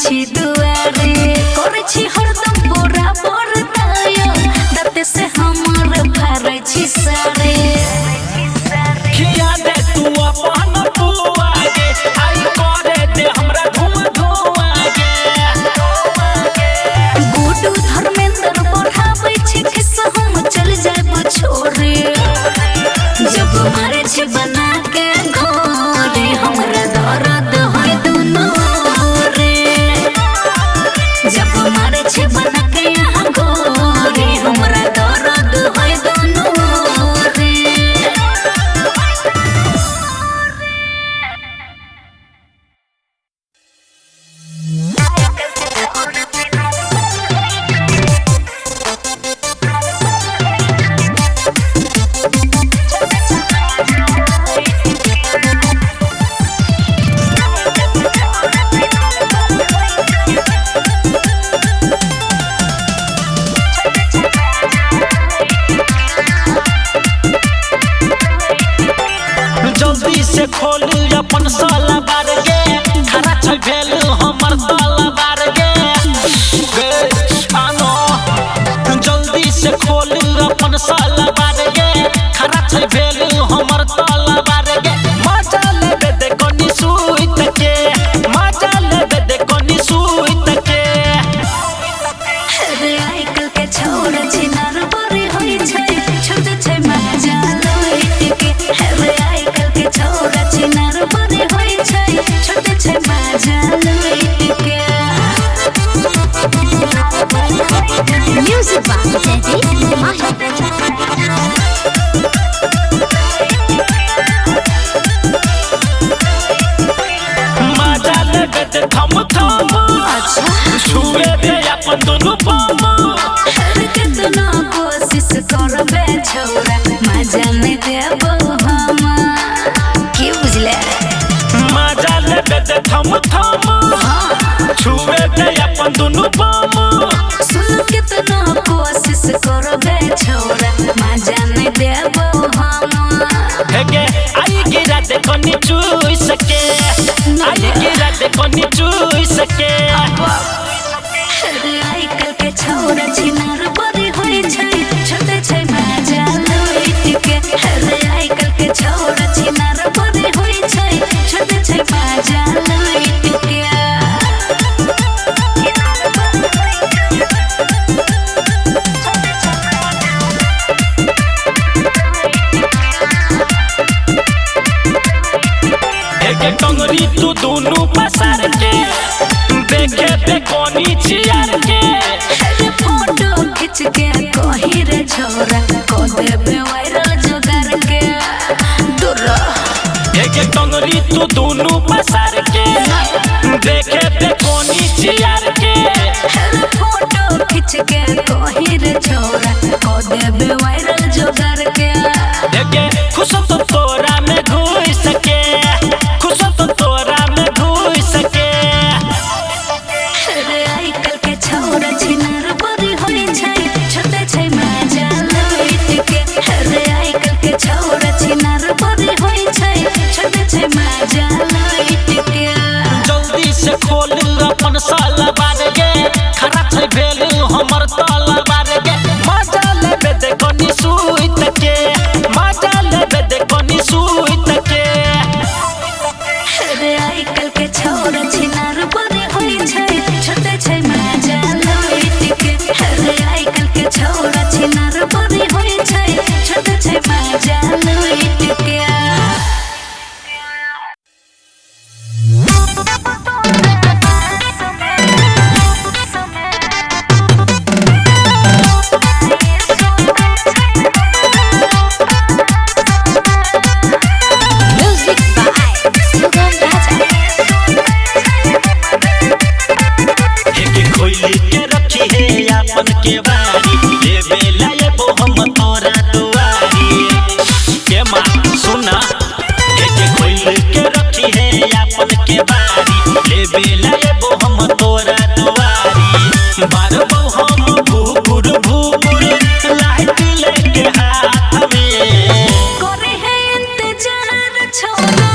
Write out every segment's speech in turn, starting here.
छी दुआरे करे छी हरदम बराबर दया दाते से हमर भरै छी सारे खिया दे तू अपन बुआ गे आई करे दे हमरा धुम धुआगे गुडू धर्मेंद्र बढ़ाबै छी किस हम चल जाब छोरे जब मारे छी बना के घोरे हमरा दर्द होय दुनो रे जब मारे छी बना के यहाँ घोरे हमरा दर्द होय दुनो रे जल्दी से खोल अपन साला बार गे खरा छै भेल हमर साला बार गे आनो जल्दी से खोल अपन साला बार गे खरा छै भेल हमर साला बार गे मजा लेबे दे कोनी सुइत के मजा लेबे दे कोनी सुइत के रे आइकल के छोड़ छिनार बरे होई छै छोड़ छै मजा लइट के रे आइकल के छोड़ छिनार बरे होई छै छोड़ छै मजा लइट के म्यूजिक बाय टेडी माही मजा लेबे दे थम थम अच्छा छुए दे अपन दुनु पाम कितना कोशिश करबे छोरा मजा नहीं देबो हम की बुझले मजा लेबे दे थम थम छुए दे अपन दुनु पाम सुन कितना कोशिश करबे छोरा मजा नहीं देबो हम हेगे आई गिरा दे कोनी चुई सके आई गिरा दे कोनी चुई सके रे आइकल के छोरा छिनार बरे होई छै छोटे छै मजा लइट के रे आइकल के छोरा छिनार बरे होई छै छोटे छै मजा लइट के हेगे टंगरी तू दुनु पसार के देखे दे कोनी चियार के रे फोटो खींच के कही रे छोरा को देबे वायरल जोगार के दूर हेगे टंगरी तू दुनु पसार के देखे दे कोनी चियार के रे फोटो खींच के कही रे छोरा को देबे वायरल जोगार के हेगे खुश तो तोरा में घुई सके खुश तो तोरा में घुई सके रे आइकल के छोरा छिनार बरे होई छै छोटे छै मजा लइट के रे आइकल के छोरा छिनार बरे होई छै छोटे छै मजा लइट के जल्दी से खोल अपन साला बार गे खरा छै भेल हमर ताला बार गे मजा लेबे दे कोनी सुइत के मजा लेबे दे कोनी सुइत के रे आइकल के छोरा छिनार बरे होई छै छोटे छै मजा लइट के रे आइकल के छोरा छिनार बरे होई छै छोटे छै मजा लइट के म्यूजिक बाय सुगम राजा हेगे खोली के रखी है अपन के बारी लेबे लायबो हम तोरा दुआरी के मां सुना हेगे खोली के रखी है अपन के बारी लेबे लायबो हम तोरा दुआरी बारबो हम भूपुर भूपुर लाइट लेके हाथ में करे है इंतजार छोरा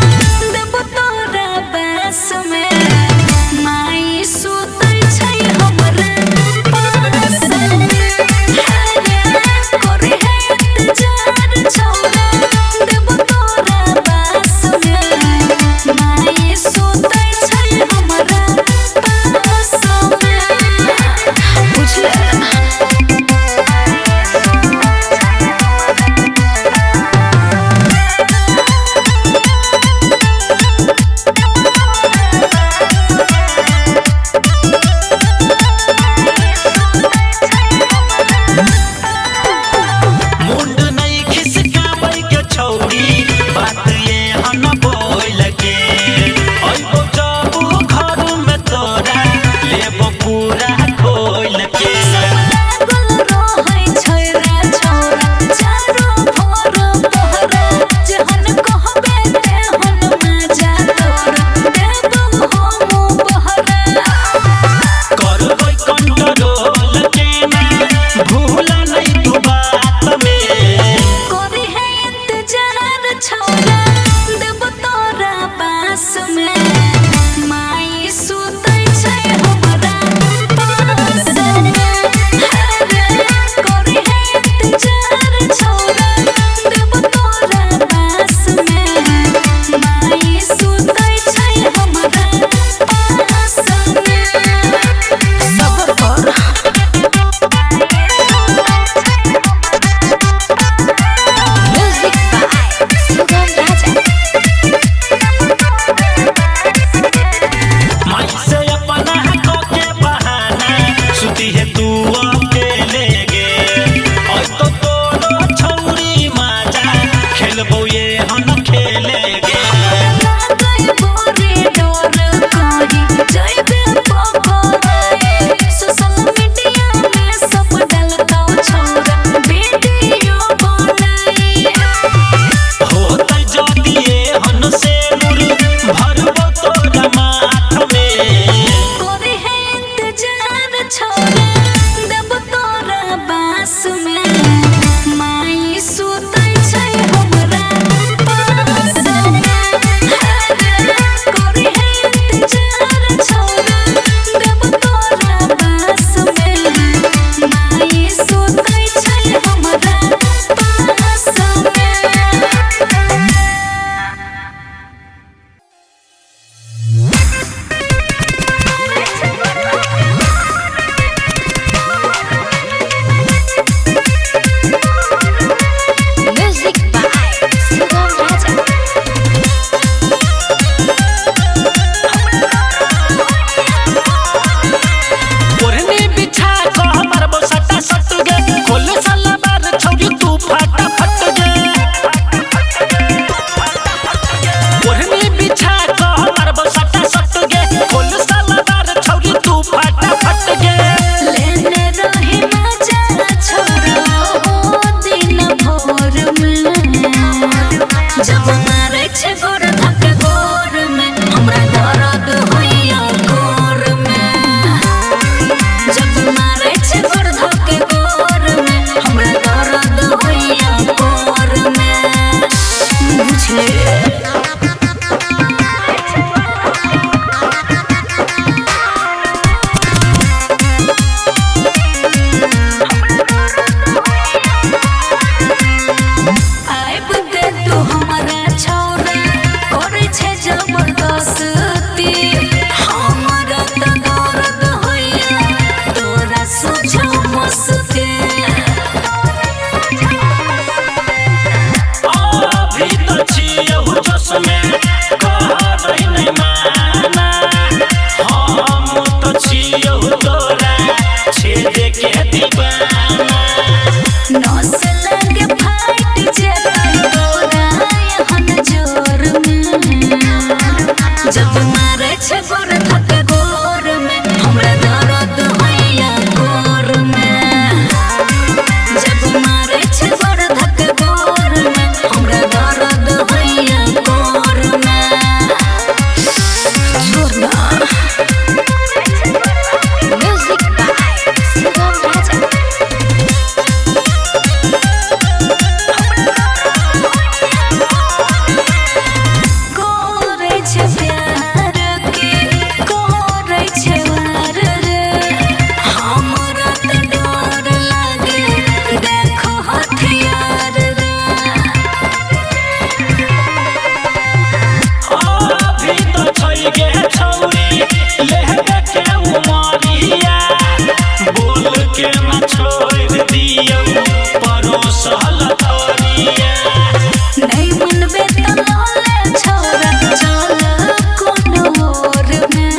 देबो तोरा बस में माई सुध दियो तोरा छेद के दीवाना नस लगे फाट जाए तोरा यहाँ जोर में जब मारे छे गोर धक गोर में हमरा दर्द होइया गोर में जब मारे छे गोर धक गोर में हमरा दर्द होइया गोर में छोड़ना म्यूजिक बाय सुगम राजा कोरे छे प्यार के कोरे छे वार रे हमरा त डर लागे देखो हथियार रे अभी तो छोई गे छौरी लेहके के उमरिया बोल के न छोड़ दियो परोसल तोरिया नहीं मनबे त लोले छोरा चल कोनो ओर में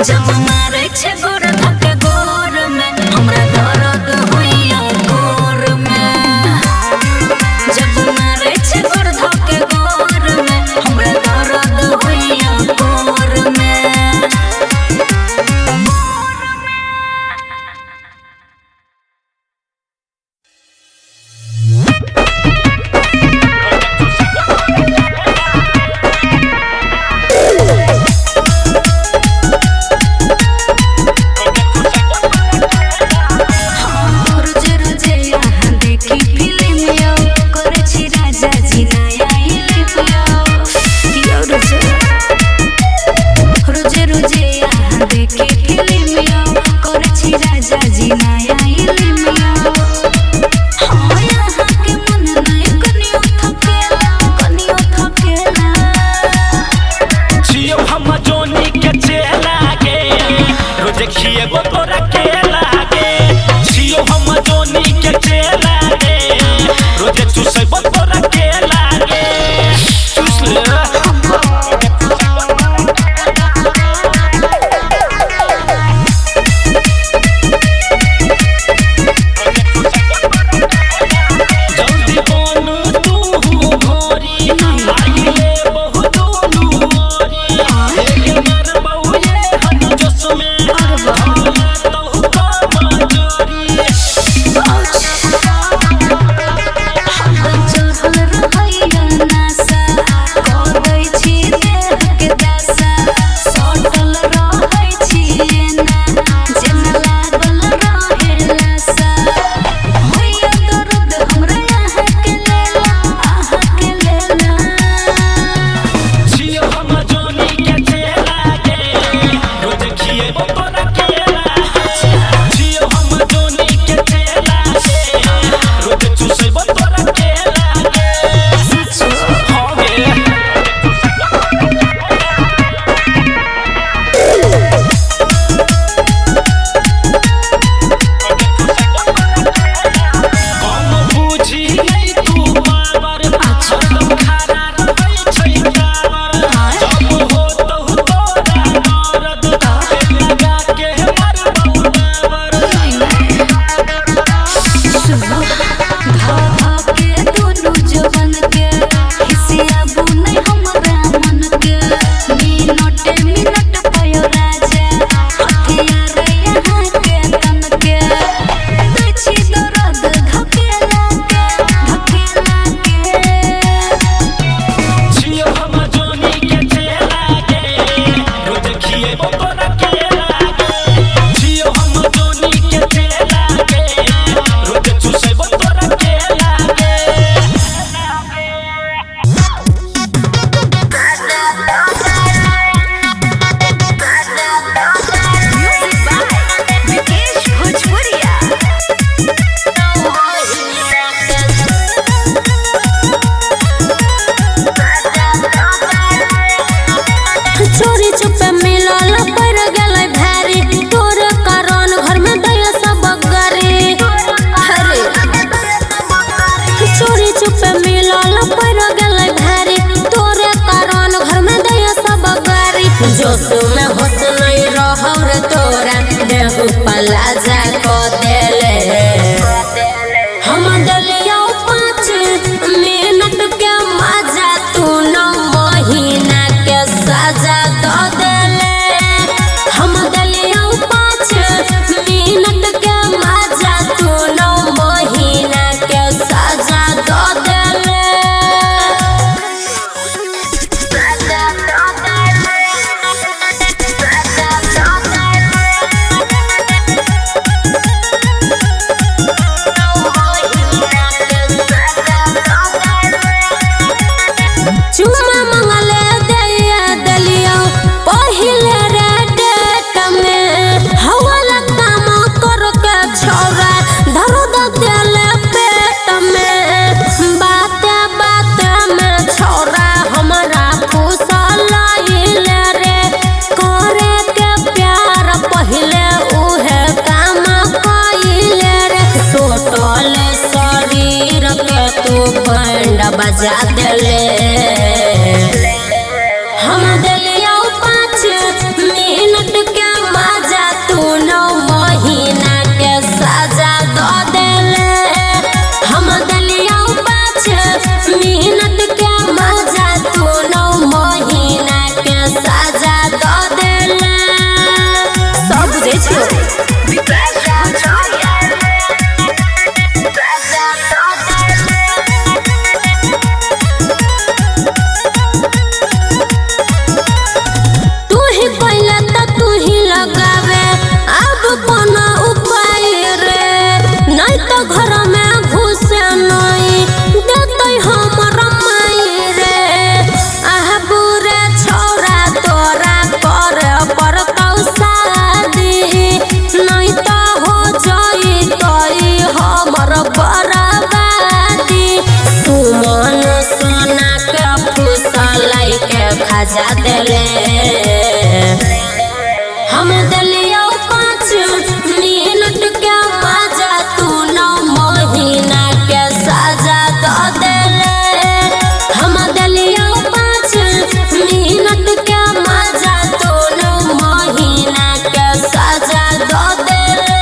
जब मारे छे गोर धक गोर में हमरा दर्द होइया गोर में जब मारे छे गोर धक गोर में हमरा दर्द होइया गोर में रोजे रोजे यहाँ देखी फिल्म यो करे छी राजा जी नया यो रोजे रोजे यहाँ देखी फिल्म यो करे छी राजा जी नया यो हाँ यहाँ के मन नहीं कनियो थकेला जियो हम जोनी के चेला गे रोज खिएबो तोरा के लागे जियो हम जोनी के चेला गे रोज चुसैबो तोरा के लागे चुस ले जल्दी बनू तू घोरी आइले बहुत दूरी एक मार बहुए हन जस में तो का जोरी जियो हम जोनी के चेला गे रोज खिएबो तोरा के लागे जियो हम जोनी के चेला गे रोज चुसैबो तोरा के लागे हाँ गे कम बुझी नहीं तू बाबर हरदम खड़ा रहै छै टावर जब हो तो तोरा दर्द लगा के मरबौ डाबर जियो हम जोनी के चेला गे रोज खिएबो तोरा के लागे जियो हम जोनी के चेला गे रोज चुसैबो तोरा के लागे चोरी चुपे मिलल पड़ गेलै भारी तोर कारण घर में दया सब गारी अरे चोरी चुपे मिलल पड़ गेलै भारी तोर कारण घर में दया सब गारी जोश में होश नहीं रहौ रे तू पलाजा को देले हम दलिया 5 मिनट के मजा तू 9 महीना के सजा दो देले हम दलिया 5 मिनट के मजा तू 9 महीना के सजा दो देले चुमा मंगले दया दलिया पहिले रे डेट में हवाला काम कर के छोरा धरो देले पेट में बाते बाते में छोरा हमरा फुसलाइले रे करे के प्यार पहिले उहे काम कइले रे सोटल शरीर के तू बैंड बजा देले हम दलिया 5 मिनट के मजा तू 9 महीना के सजा दो देले हम दलिया 5 मिनट के मजा तू 9 महीना के सजा दो देले सब बुझे छो तू ही पहले तो तू ही लगावे अब कोनो उपाय रे नहीं तो घर में घुसे नहीं देते हमर माई रे आह बुरे छोरा तोरा करे पर शादी नहीं तो हो जाई तोई हमर बर्बादी सुमन सोना के फुसलाई के खजा देले हम दलिया 5 मिनट के मजा तू 9 महीना के सजा दो देले हम दलिया 5 मिनट के मजा तू 9 महीना के सजा दो देले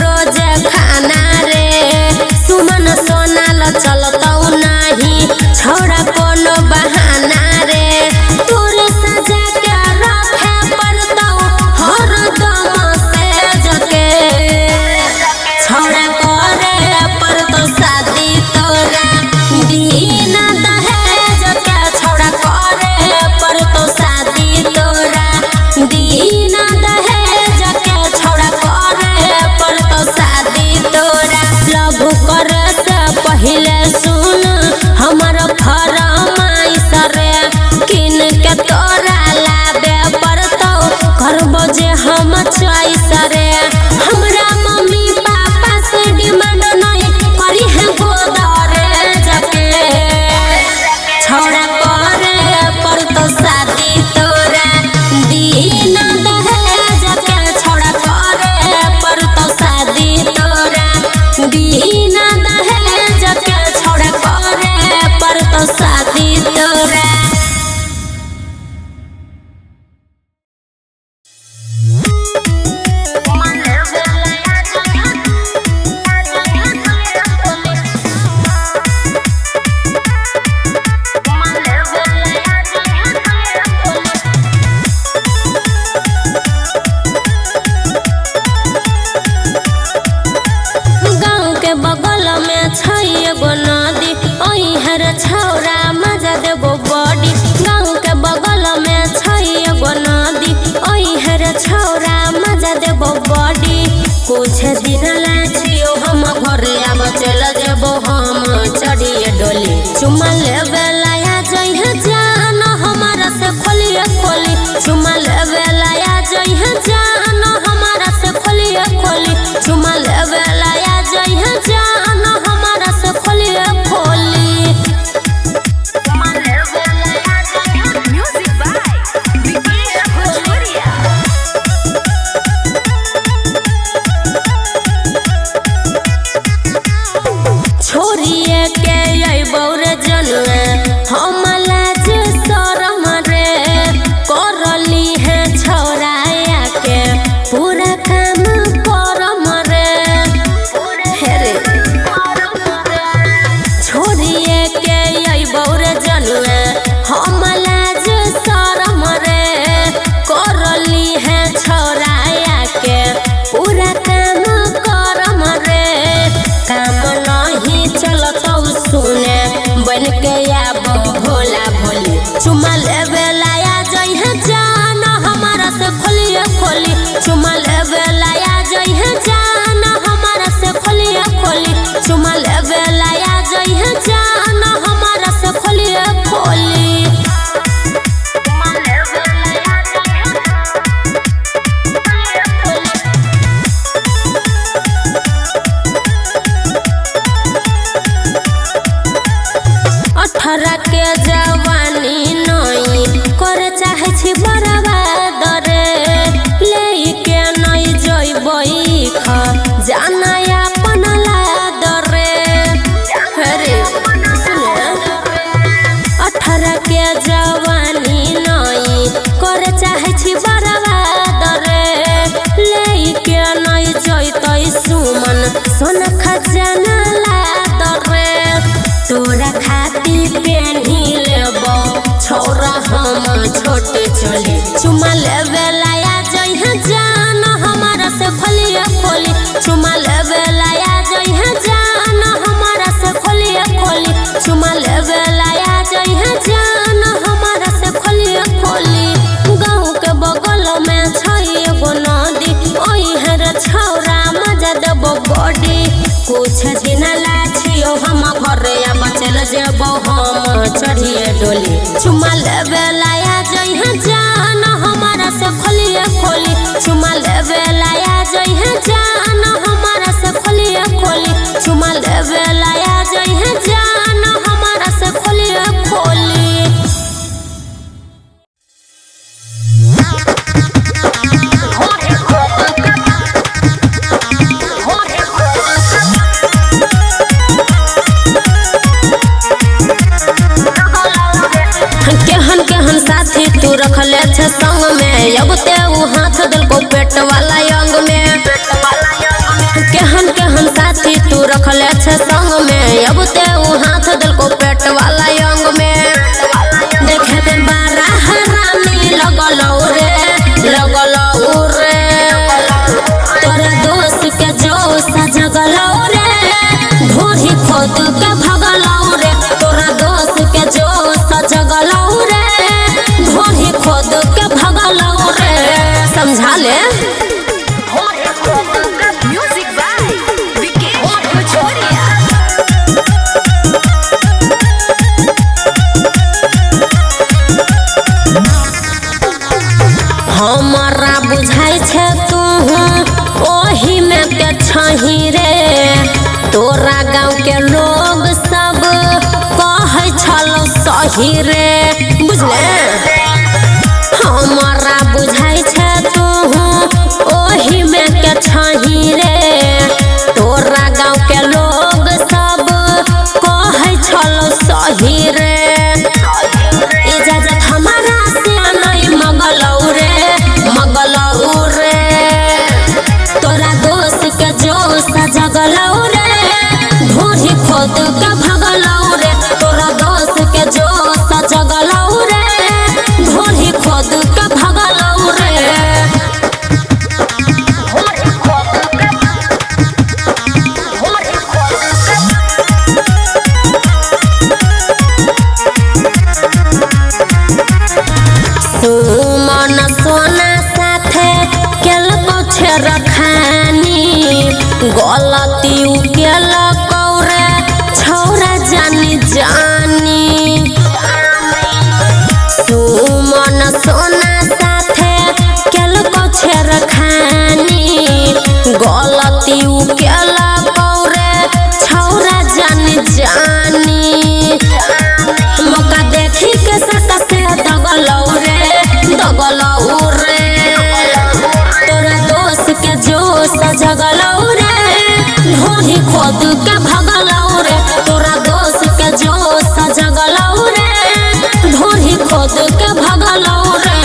रोज खाना रे सुमन सोना ल चलतौ नाही छोड़ा कोनो बहाना रे तोरे सजा के रखे पड़तौ हर दम से जके छोड़ा करे पड़तौ शादी तोरा दीना दहेज के छोड़ा करे पड़तौ शादी तोरा दीना दहेज के छोड़ा करे पड़तौ शादी तोरा लव करे से पहिले सुन हमर फरमाइश रे किन के तोरा लाबे पड़तौ करबो जे हम चॉइस रे हमरा मम्मी पापा से डिमांड नहीं करी है गोदरे जके छोड़ा करे पड़तौ शादी तोरा दीना दहेज के छोड़ा करे पड़तौ शादी तोरा दीना दहेज के छोड़ा करे पड़तौ शादी तोरा गाँव के बगल में छै एगो नदी ओहिहर छौरा मजा देबो बॉडी गाँव के बगल में छै एगो नदी ओहिहर छौरा मजा देबो बॉडी कुछ दिन ला छियो हम घरे आब चल जेबो हम चढ़िए डोली चुमा लेबे लाया जइहे जान हमारा से खोलिए खोली चुमा लेबे लाया जइहे जान हमारा से खोलिए खोली चुमा लेबे लाया जइहे जान हमारा से खोलिए खोली म्यूजिक बाय विकेश भोजपुरिया छोड़िए के अइबौ रे जनुआ हम लाज शरम रे करली है छौराया के पूरा काम करम रे हे रे छोड़िए के अइबौ रे जनुआ हम लाज शरम रे करली है छौराया के पूरा काम करम रे काम नहीं चलतौ सुने बन के आबो भोला भोली चुमा लेबे लाया जइहे जान हमारा से खोलिए खोली चुमा लेबे लाया जइहे जान हमारा से खोलिए खोली चुमा लेबे लाया जइहे जान हमारा से खोलिए खोली अठारह के जवानी नई करे चाहे छी बर्बाद रे लेके नहीं जइबई ख जाना अपन लाद रे अरे सुने 18 के जवानी नई करे चाहे छी बर्बाद रे लेके नहीं जइतई सुमन सोना खजाना लाद रे तोरा खाती पेन्ही लेबो छौरा हम छोटे चली चुमा लेबे लाया जइहे जान हमारा से खोलिए खोली चुमा लेबे लाया जइहे जान हमारा से खोलिए खोली चुमा लेबे लाया जइहे जान हमारा से खोलिए खोली गाँव के बगल में छै एगो नदी ओहिहर छौरा मजा देबो बॉडी कुछ दिन ला छियो हम घरे आब चल जेबो हम चढ़िए डोली चुमा लेबे लाया जइहे जान हमारा से खोलिए खोली चुमा लेबे लाया जइहे जान हमारा से खोलिए खोली चुमा लेबे लाया जइहे जान हमारा से खोलिए खोली केहन केहन साथी तू रखले छे संग में अब ते उ हाथ दिल को पेट वाला अंग में में अब ते उ हाथ दिल को पेट वाला अंग में देखे में बड़ा हरामी लगलौ रे तोरा दोस्त के जोश जगलौ रे ढोरी खोद के भगलौ रे तोरा दोस्त के जोश जगलौ रे ढोरी खोद के भगलौ रे समझा ले म्यूजिक बाय विकेश भोजपुरिया। हमारा बुझाई छे तू ओही में के छही रे तोरा गाँव के लोग सब कहे छलो सही रे बुझले हमारा बुझाई छे तू ओही में के छही रे तोरा गाँव के लोग सब कहे छलो सही रे इजाजत हमारा से नहीं मंगलौ रे तोरा दोस्त के जोश जगलौ रे ढोरी खोद के भगलौ रे तोरा दोस्त के जोश जगलौ रे ढोरी खोद के भगलौ रे सुमन सोना साथे केल पछे रखानी गलती उ केल कौरे छौरा जानी सुमन सोना साथे केल पछे रखानी गलती उ केल कौरे छौरा जानी मौका देखी के सका से दगलौ रे तोरा दोस्त के जोश जगलौ रे ढोरी खोद के भगलौ रे तोरा दोस्त के जोश जगलौ रे ढोरी खोद के भगलौ रे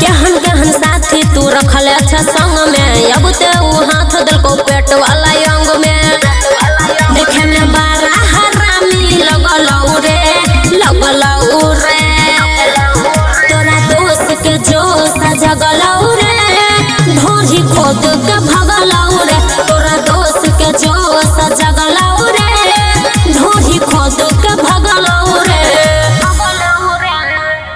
केहन साथी तू रखले अच्छा संग में अब ते उ हाथ दिल को पेट वाला अंग में देखे में बड़ा हरामी लगलौ रे तोरा दोस्त के जो